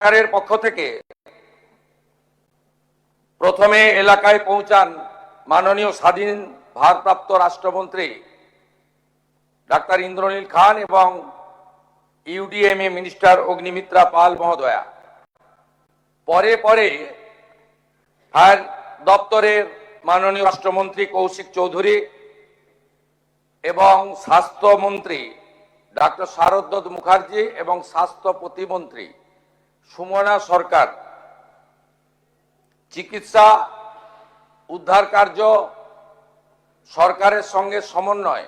সরকারের পক্ষ থেকে প্রথমে এলাকায় পৌঁছান মাননীয় স্বাধীন ভারপ্রাপ্ত রাষ্ট্রমন্ত্রী ডাক্তার ইন্দ্রনীল খান এবং ইউডিএমএ মিনিস্টার অগ্নিমিত্রা পাল মহোদয়া। পরে পরে ফায়ার দপ্তরের মাননীয় রাষ্ট্রমন্ত্রী কৌশিক চৌধুরী এবং স্বাস্থ্যমন্ত্রী ডাক্তার শারদ মুখার্জি এবং স্বাস্থ্য প্রতিমন্ত্রী সুমনা সরকার চিকিৎসা উদ্ধার কার্য সরকারের সঙ্গে সমন্বয়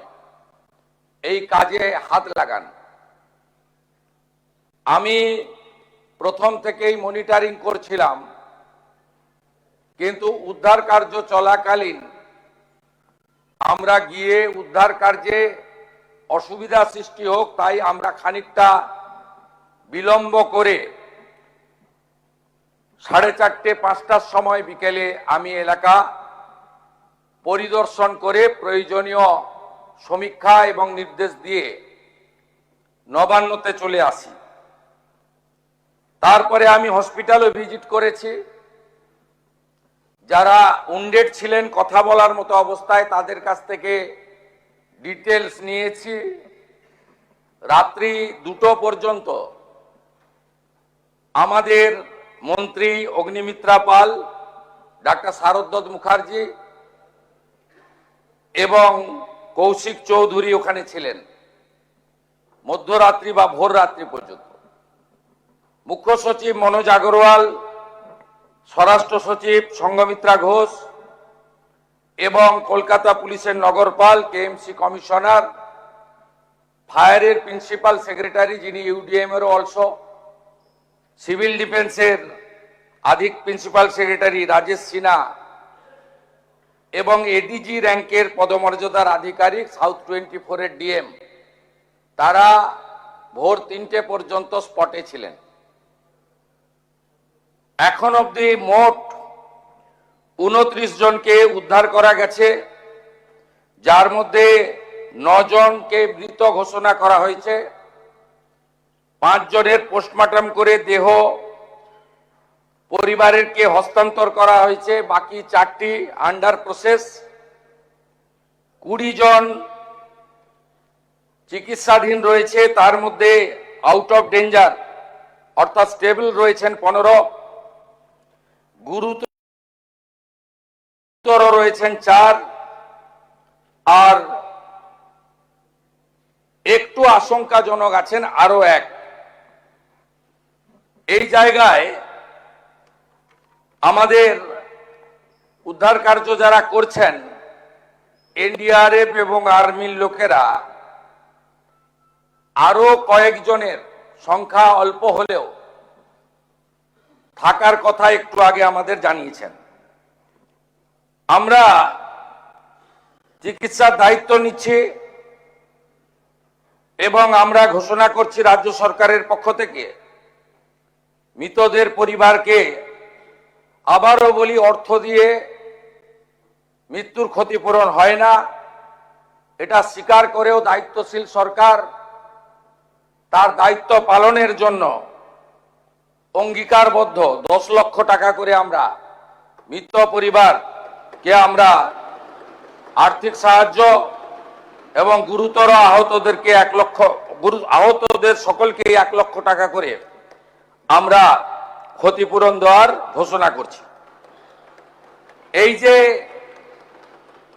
এই কাজে হাত লাগান। আমি প্রথম থেকেই মনিটরিং করছিলাম, কিন্তু উদ্ধার কার্য চলাকালীন আমরা গিয়ে উদ্ধার কার্যে অসুবিধা সৃষ্টি হোক তাই আমরা খানিকটা বিলম্ব করে 4:30-5টার সময় বিকেলে আমি এলাকা পরিদর্শন করে প্রয়োজনীয় সমীক্ষা এবং নির্দেশ দিয়ে নবান্নতে চলে আসি। তারপরে আমি হসপিটালও ভিজিট করেছি। যারা উন্ডেড ছিলেন কথা বলার মতো অবস্থায় তাদের কাছ থেকে ডিটেলস নিয়েছি। রাত্রি 2টো পর্যন্ত আমাদের মন্ত্রী অগ্নিমিত্রা পাল, ডাক্তার শারদ মুখার্জি এবং কৌশিক চৌধুরী ওখানে ছিলেন, মধ্যরাত্রি বা ভোর রাত্রি পর্যন্ত। মুখ্য সচিব মনোজ আগরওয়াল, স্বরাষ্ট্র সচিব সংঘমিত্রা ঘোষ এবং কলকাতা পুলিশের নগরপাল, কেএমসি কমিশনার, ফায়ারের প্রিন্সিপাল সেক্রেটারি যিনি ইউডিএম এর অলসো, সিভিল ডিফেন্সের আধিক প্রিন্সিপাল সেক্রেটারি রাজেশ সিনহা এবং এডিজি র্যাঙ্কের পদমর্যাদার আধিকারিক সাউথ 24 এর ডিএম, তারা ভোর 3টে পর্যন্ত স্পটে ছিলেন। এখন অবধি মোট 29 জনকে উদ্ধার করা গেছে, যার মধ্যে 9 জনকে মৃত ঘোষণা করা হয়েছে। 5 জনের পোস্টমর্টম করে দেহ পরিবারেরকে হস্তান্তর করা হয়েছে, বাকি 4টি আন্ডার প্রসেস। 20 জন চিকিৎসাধীন রয়েছে, তার মধ্যে আউট অফ ডেঞ্জার অর্থাৎ স্টেবল রয়েছেন 15, গুরুতর রয়েছেন 4, আর একটু আশঙ্কাজনক আছেন আরো 1। এই জায়গায় আমাদের উদ্ধার কার্য যারা করছেন এনডিআরএফ এবং আর্মির লোকেরা আরো কয়েকজনের সংখ্যা অল্প হলেও থাকার কথা একটু আগে আমাদের জানিয়েছেন। আমরা চিকিৎসার দায়িত্ব নিচ্ছি এবং আমরা ঘোষণা করছি রাজ্য সরকারের পক্ষ থেকে মৃতদের পরিবারকে, আবারও বলি, অর্থ দিয়ে মৃত্যুর ক্ষতিপূরণ হয় না, এটা স্বীকার করেও দায়িত্বশীল সরকার তার দায়িত্ব পালনের জন্য অঙ্গীকারবদ্ধ। 10 লক্ষ টাকা করে আমরা মৃত পরিবারকে আমরা আর্থিক সাহায্য এবং গুরুতর আহতদেরকে 1 লক্ষ, আহতদের সকলকে 1 লক্ষ টাকা করে আমরা ক্ষতিপূরণ দেওয়ার ঘোষণা করছি। এই যে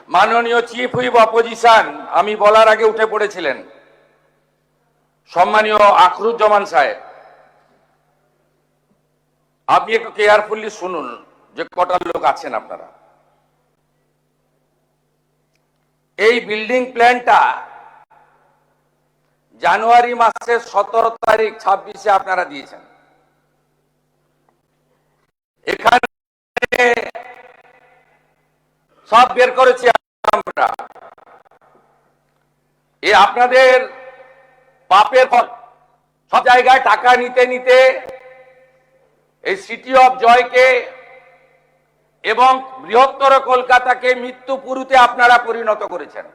মাননীয় চিফ হুইপ অপোজিশন আমি বলার আগে উঠে পড়েছিলেন, সম্মানীয় আখরুজ্জামান সাহেব, আপনি একটু কেয়ারফুলি শুনুন যে কটা লোক আছেন আপনারা। এই বিল্ডিং প্ল্যানটা জানুয়ারি মাসের 17 তারিখ 26-এ আপনারা দিয়েছেন। এখানে সব বের করেছি আমরা। এই আপনাদের পাপের ফল। সব জায়গায় টাকা নিতে নিতে এই সিটি অফ জয়কে এবং বৃহত্তর কলকাতাকে মৃত্যুপুরীতে আপনারা পরিণত করেছেন।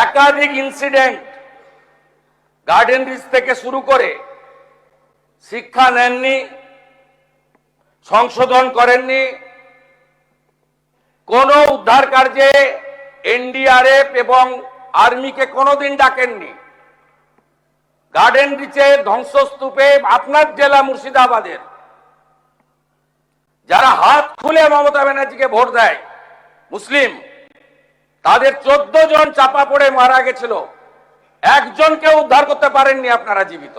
একাধিক ইনসিডেন্ট গার্ডেন রিচ থেকে শুরু করে শিক্ষা নেননি, সংশোধন করেননি, কোন উদ্ধার কার্যে এনডিআরএফ এবং আর্মিকে কোনোদিন ডাকেননি। গার্ডেন রিচে ধ্বংসস্তূপে আপনার জেলা মুর্শিদাবাদের যারা হাত খুলে মমতা ব্যানার্জিকে ভোট দেয় মুসলিম, তাদের 14 জন চাপা পড়ে মারা গেছিল, একজনকে উদ্ধার করতে পারেননি আপনারা জীবিত।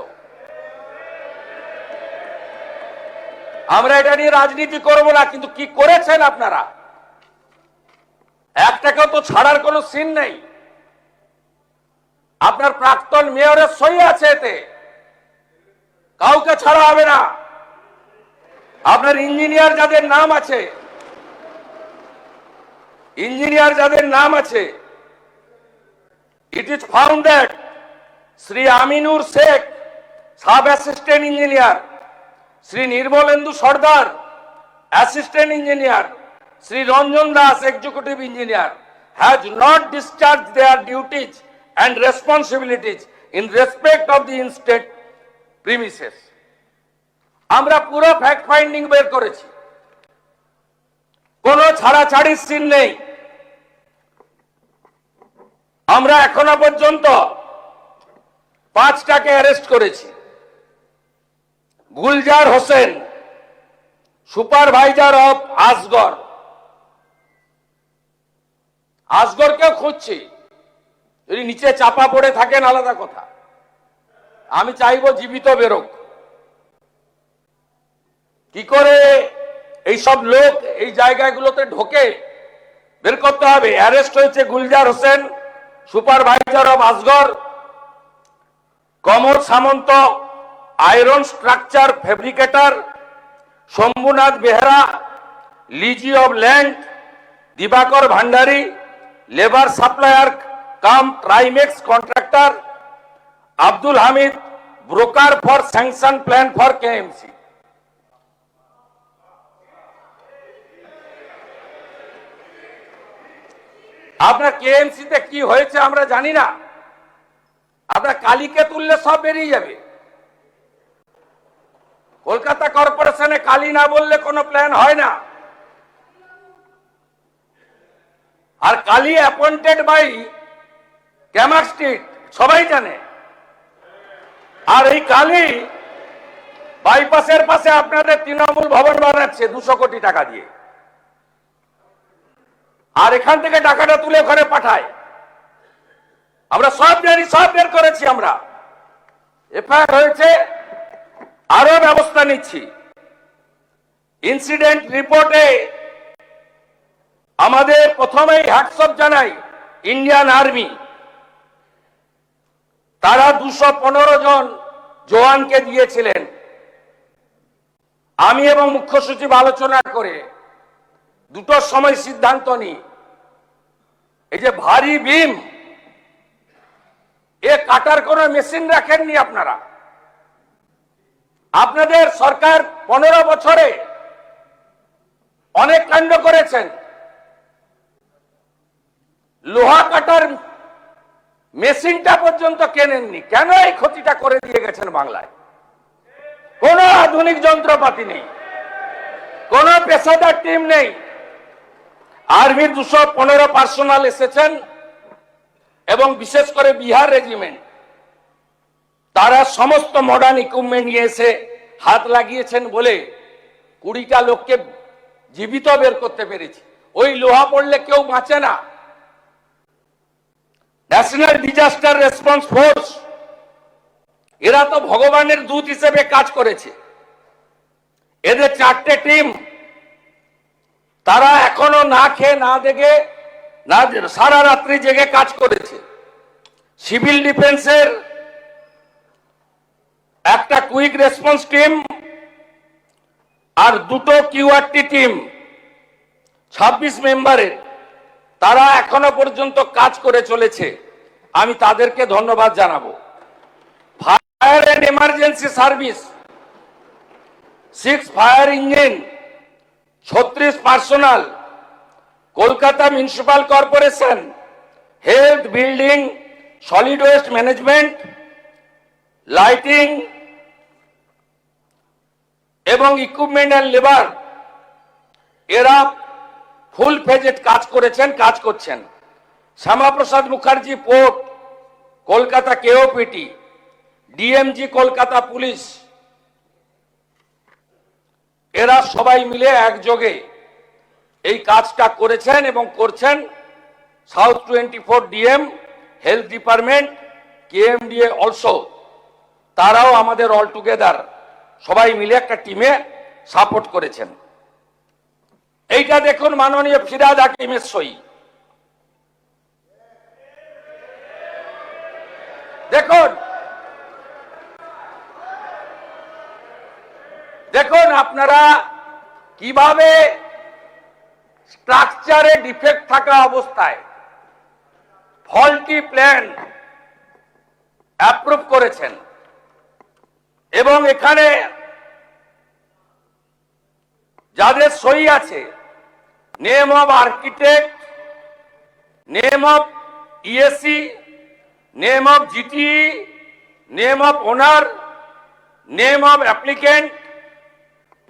আমরা এটা নিয়ে রাজনীতি করব না, কিন্তু কি করেছেন আপনারা? একটাকেও তো ছাড়ার কোনো সিন নেই। আপনার প্রাক্তন মেয়রের সই আছে এতে, কাউকে ছাড়া হবে না। আপনার ইঞ্জিনিয়ার যাদের নাম আছে, it is found that Sri Aminur Sheikh, Sub Assistant Engineer, Sri Nirmalendu Sardar, Assistant Engineer, Sri Ranjan Das, Executive Engineer, has not discharged their duties and responsibilities in respect of the instead premises. আমরা পুরো fact finding বের করেছি, কোনো ছাড়াছাড়ির scene নেই। আমরা এখনো পর্যন্ত 5টাকে arrest করেছি। গুলজার হোসেন, সুপারভাইজার অফ আসগরকেও খুঁজছি। যদি নিচে চাপা পড়ে থাকেন আলাদা কথা, আমি চাইবো জীবিত বেরোক। কি করে এইসব লোক এই জায়গাগুলোতে ঢোকে বের করতে হবে। অ্যারেস্ট হয়েছে Gulzar Hossain, supervisor of Asgar, Kamal Samanta, iron structure fabricator, Shambhunath Behera, lessee of land, Dibakar Bhandari, labour supplier cum Trimex contractor, Abdul Hamid, broker for sanction plan for KMC. আপনার কেএমসিতে কি হয়েছে আমরা জানি না, আপনার কালীকে তুললে সব বেরিয়ে যাবে। কলকাতা কর্পোরেশনে কালী না বললে কোনো প্ল্যান হয় না। আর কালী অ্যাপয়েন্টেড বাই ক্যামার স্ট্রিট, সবাই জানে। আর এই কালী বাইপাসের পাশে আপনাদের তৃণমূল ভবন বানাচ্ছে 200 কোটি টাকা দিয়ে, আর এখান থেকে টাকাটা তুলে ওখানে পাঠায়। আমরা সব জানি, সব বের করেছি। আমরা এফআইআর হয়েছে, আরো ব্যবস্থা নিচ্ছি। ইনসিডেন্ট রিপোর্টে আমাদের প্রথমেই হ্যাটসঅপ জানাই ইন্ডিয়ান আর্মি, তারা 215 জন জওয়ানকে দিয়েছিলেন। আমি এবং মুখ্য সচিব আলোচনা করে 2টোর সময় সিদ্ধান্ত নিই, এই যে ভারী বিম, এ কাটার কোন মেশিন রাখেননি আপনারা। আপনাদের সরকার 15 বছরে অনেক কাণ্ড করেছেন। লোহা কাটার মেশিনটা পর্যন্ত কেনেননি। কেন এই ক্ষতিটা করে দিয়ে গেছেন বাংলায়? কোন আধুনিক যন্ত্রপাতি নেই, কোন পেশাদার টিম নেই। আর্মির 215 পার্সোনাল এসেছেন এবং বিশেষ করে বিহার রেজিমেন্ট, তারা সমস্ত মডার্ন ইকুইপমেন্ট নিয়ে এসে হাত লাগিয়েছেন বলে 20টা লোককে জীবিত বের করতে পেরেছি। ওই লোহা পড়লে কেউ বাঁচে না। ন্যাশনাল ডিজাস্টার রেসপন্স ফোর্স, এরা তো ভগবানের দূত হিসেবে কাজ করেছে। এদের 4টে টিম, তারা এখনো না খেয়ে না দেখে না সারা রাত্রি জেগে কাজ করেছে। সিভিল ডিফেন্সের একটা কুইক রেসপন্স টিম আর 2টো কিউআরটি টিম 26 মেম্বারের, তারা এখনো পর্যন্ত কাজ করে চলেছে। আমি তাদেরকে ধন্যবাদ জানাবো। Fire and emergency service 6 fire engine, 36 personnel, Kolkata municipal corporation, health, building, solid waste management, lighting এবং ইকুইপমেন্ট এন্ড লেবার এরা ফুল ফেজেড কাজ করেছেন, কাজ করছেন। Shyamaprasad Mukherjee port, Kolkata KOPT, DMG Kolkata police, এরা সবাই মিলে একযোগে এই কাজটা করেছেন এবং করছেন। South 24 DM, health department, KMDA also, তারাও আমাদের অল টুগেদার সবাই মিলে একটা টিমে সাপোর্ট করেছেন। এইটা দেখুন মাননীয় ফিরহাদ হাকিমের সই। দেখুন দেখুন আপনারা কিভাবে স্ট্রাকচারে ডিফেক্ট থাকা অবস্থায় ফল্টি প্ল্যান অ্যাপ্রুভ করেছেন এবং এখানে যাদের সই আছে, name of architect, name of EAC, name of GTE, name of owner, name of applicant,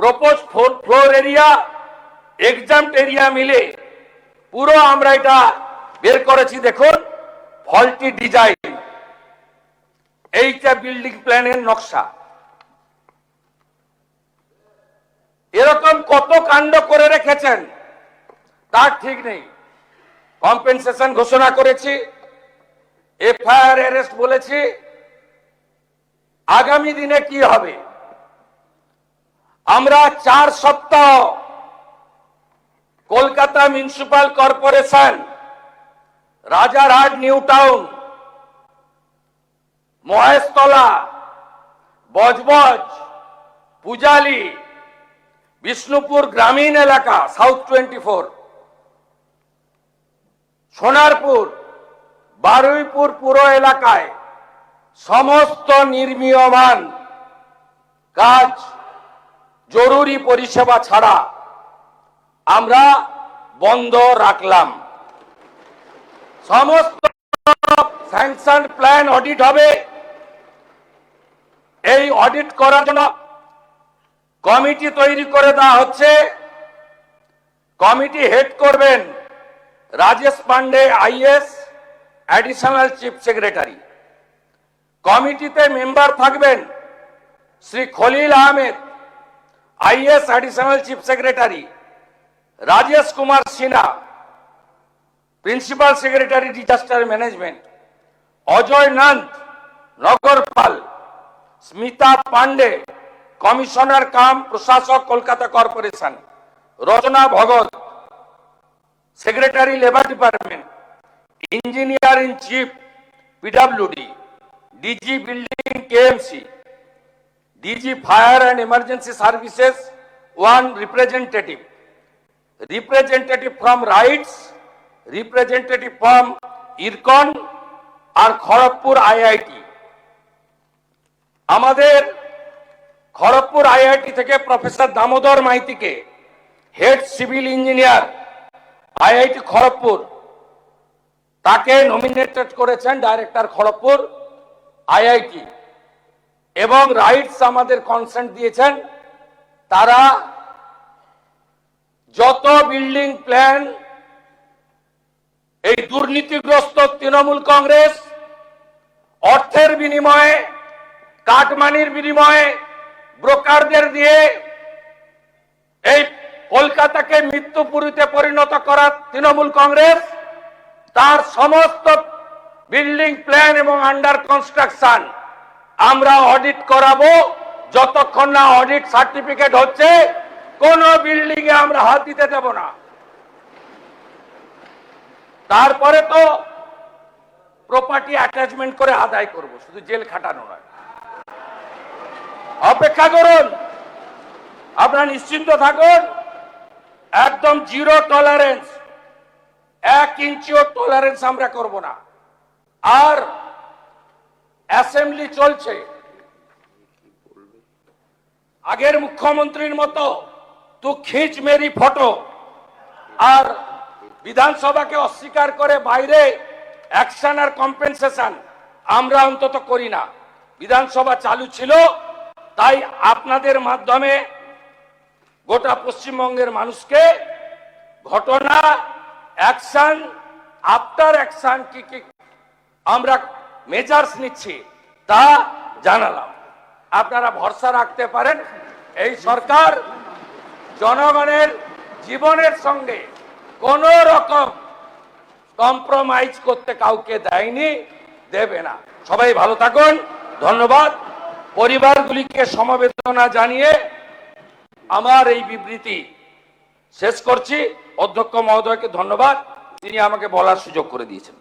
propose floor area, exempt area মিলে পুরো আমরা এটা বের করেছি। দেখুন ফল্টি ডিজাইন, এইটা বিল্ডিং প্ল্যানের নকশা। এরকম কত কাণ্ড করে রেখেছেন তার ঠিক নেই। কম্পেনসেশন ঘোষণা করেছি, এফআইআর অ্যারেস্ট বলেছি। আগামী দিনে কি হবে? আমরা 4 সপ্তাহ Kolkata municipal corporation, Rajarhat new town, Maheshtala, Budge Budge, Pujali, Bishnupur গ্রামীণ এলাকা, সাউথ 24, সোনারপুর, বারুইপুর পুরো এলাকায় সমস্ত নির্মীয়মান কাজ জরুরি পরিষেবা ছাড়া আমরা বন্ধ রাখলাম। সমস্ত স্যাংশন প্ল্যান অডিট হবে। এই অডিট করার জন্য কমিটি তৈরি করে দেওয়া হচ্ছে। কমিটি হেড করবেন Rajesh Pandey IAS, additional chief secretary. কমিটিতে মেম্বার থাকবেন Shri Khalil Ahmed, IAS, additional chief secretary, Rajesh Kumar Sinha, principal secretary disaster management, Ajay Nanda, নগরপাল, স্মিতা পান্ডে, কমিশনার কাম প্রশাসক Kolkata corporation, Rachna Bhagat, secretary labour department, engineer in chief PWD, DG building KMC, DG fire and emergency services 1 representative, representative from RITES, representative from IRCON আর Kharagpur IIT. আমাদের Kharagpur IIT থেকে professor Damodar মাইতিকে head civil engineer IIT Kharagpur, তাকে nominated করেছেন director Kharagpur IIT. এবং RITES আমাদের consent দিয়েছেন। তারা যত বিল্ডিং প্ল্যান এই দুর্নীতিগ্রস্ত তৃণমূল কংগ্রেস অর্থের বিনিময়ে, কাটমানির বিনিময়ে, ব্রোকারদের দিয়ে এই কলকাতাকে মৃত্যুপুরীতে পরিণত করা তৃণমূল কংগ্রেস, তার সমস্ত বিল্ডিং প্ল্যান এবং আন্ডার কনস্ট্রাকশন আমরা অডিট করাবো। যতক্ষণ না অডিট সার্টিফিকেট হচ্ছে কোন বিল্ডিং এ আমরা হাত দিতে দেব না। তারপরে তো প্রপার্টি অ্যাটাচমেন্ট করে আদায় করব, শুধু জেল খাটানো নয়। অপেক্ষা করুন, আপনারা নিশ্চিন্ত থাকুন। একদম জিরো টলারেন্স, 1 ইঞ্চিও টলারেন্স আমরা করব না। আর অ্যাসেম্বলি চলছে, আগের মুখ্যমন্ত্রীর মতো তু খিঁচ মেরি ফটো আর বিধানসভাকে অস্বীকার করে বাইরে অ্যাকশন আর কম্পেনসেশন আমরা অন্তত করি না। বিধানসভা চালু ছিল, তাই আপনাদের মাধ্যমে গোটা পশ্চিমবঙ্গের মানুষকে ঘটনা, অ্যাকশন, আফটার অ্যাকশন কি কি আমরা মেজার্স নিচ্ছি তা জানালাম। আপনারা ভরসা রাখতে পারেন এই সরকার জনগণের জীবনের সঙ্গে কোন রকম কম্প্রোমাইজ করতে কাউকে দেয়নি, দেবে না। সবাই ভালো থাকুন, ধন্যবাদ। পরিবারগুলিকে সমবেদনা জানিয়ে আমার এই বিবৃতি শেষ করছি। অধ্যক্ষ মহোদয়কে ধন্যবাদ, তিনি আমাকে বলার সুযোগ করে দিয়েছেন।